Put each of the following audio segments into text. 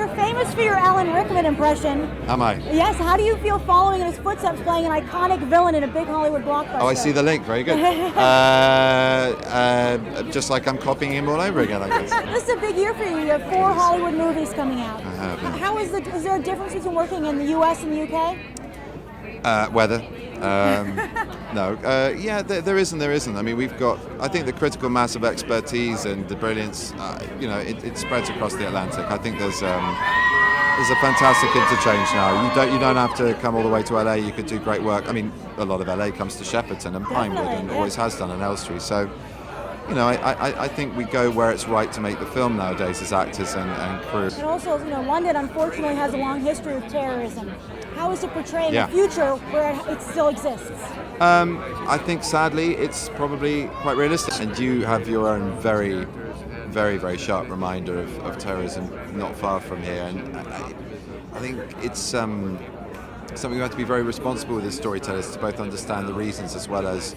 you're famous for your Alan Rickman impression. Am I? Yes. How do you feel following in his footsteps, playing an iconic villain in a big Hollywood blockbuster? Oh, I see the link. Very good. Just like I'm copying him all over again, I guess. This is a big year for you. You have 4 Hollywood movies coming out. I have, yeah. How is there a difference between working in the U.S. and the U.K.? Weather. No. Yeah, there is and there isn't. I mean, I think the critical mass of expertise and the brilliance, it spreads across the Atlantic. I think there's a fantastic interchange now. You don't have to come all the way to LA. You could do great work. I mean, a lot of LA comes to Shepperton and Pinewood and always has done, and Elstree. So, I think we go where it's right to make the film nowadays as actors and crew. And also, London unfortunately has a long history of terrorism. How is it portraying a future where it still exists? I think sadly it's probably quite realistic. And you have your own very, very, very sharp reminder of terrorism not far from here. And I think it's something we have to be very responsible with as storytellers to both understand the reasons as well as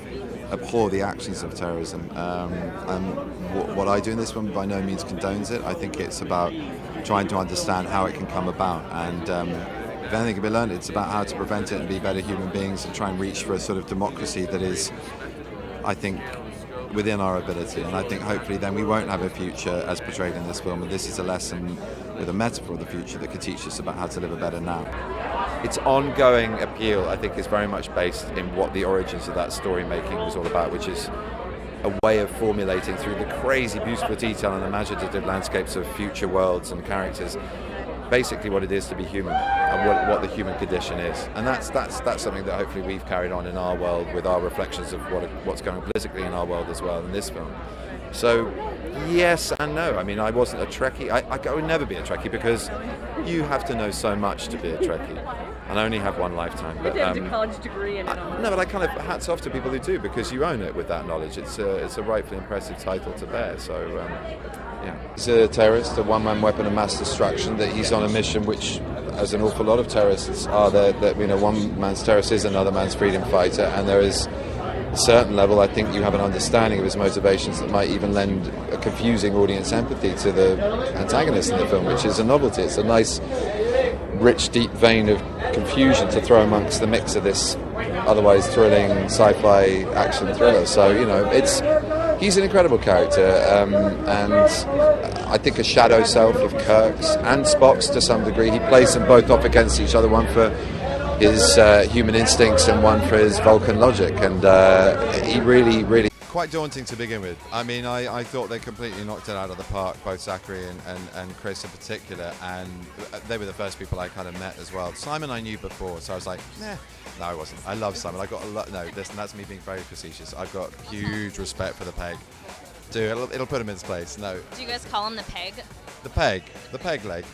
abhor the actions of terrorism. What I do in this one by no means condones it. I think it's about trying to understand how it can come about, and if anything can be learned, it's about how to prevent it and be better human beings and try and reach for a sort of democracy that is, I think, within our ability. And I think hopefully then we won't have a future as portrayed in this film, and this is a lesson with a metaphor of the future that could teach us about how to live a better now. Its ongoing appeal, I think, is very much based in what the origins of that story making was all about, which is a way of formulating through the crazy, beautiful detail and imaginative landscapes of future worlds and characters basically what it is to be human and what the human condition is. And that's something that hopefully we've carried on in our world with our reflections of what's going on politically in our world as well in this film. So yes and no. I mean, I wasn't a Trekkie. I would never be a Trekkie because you have to know so much to be a Trekkie. And I only have one lifetime. But you have a college degree in it. No, but I kind of hats off to people who do, because you own it with that knowledge. It's a rightfully impressive title to bear. So yeah. He's a terrorist, a one-man weapon of mass destruction. That he's on a mission which, as an awful lot of terrorists are, that one man's terrorist is another man's freedom fighter, and there is a certain level, I think you have an understanding of his motivations that might even lend a confusing audience empathy to the antagonist in the film, which is a novelty. It's a nice, rich, deep vein of confusion to throw amongst the mix of this otherwise thrilling sci-fi action thriller. So, he's an incredible character, and I think a shadow self of Kirk's and Spock's to some degree. He plays them both off against each other, one for his human instincts and one for his Vulcan logic, and he really... Quite daunting to begin with. I mean, I thought they completely knocked it out of the park, both Zachary and Chris in particular, and they were the first people I kind of met as well. Simon I knew before, so I was like, nah. No, I wasn't. I love Simon. I got a lot. No, listen, that's me being very facetious. I've got huge respect for the Peg. Dude, it'll put him in his place. No. Do you guys call him the Peg? The Peg leg.